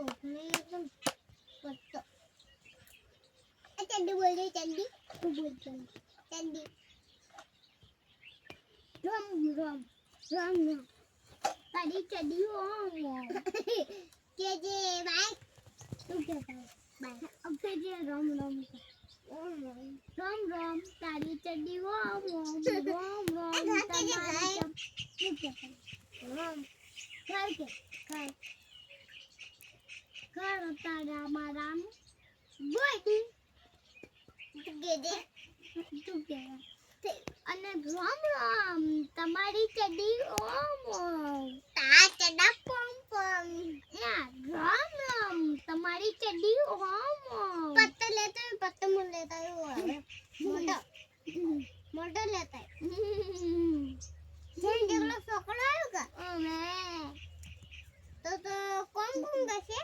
नहीं एकदम पत्ता चंडी बोल रही चंडी तू बोल चंडी राम राम राम राम तारी चंडी हो के जे बाय तू क्या बाय अब के जे राम राम राम राम तारी चंडी हो राम राम तुम्हारी तू क्या राम कर के कर तारा माराम बोल તું કે અને રામ રામ તમારી ચડી ઓમ તા ચડા પમ પમ યા રામ રામ તમારી ચડી ઓમ પત્તા લેતા है पत्ता मुन लेता है वो मोटा मोटा लेता है ये जगला पकड़ा होगा मैं तो कौन कौन कैसे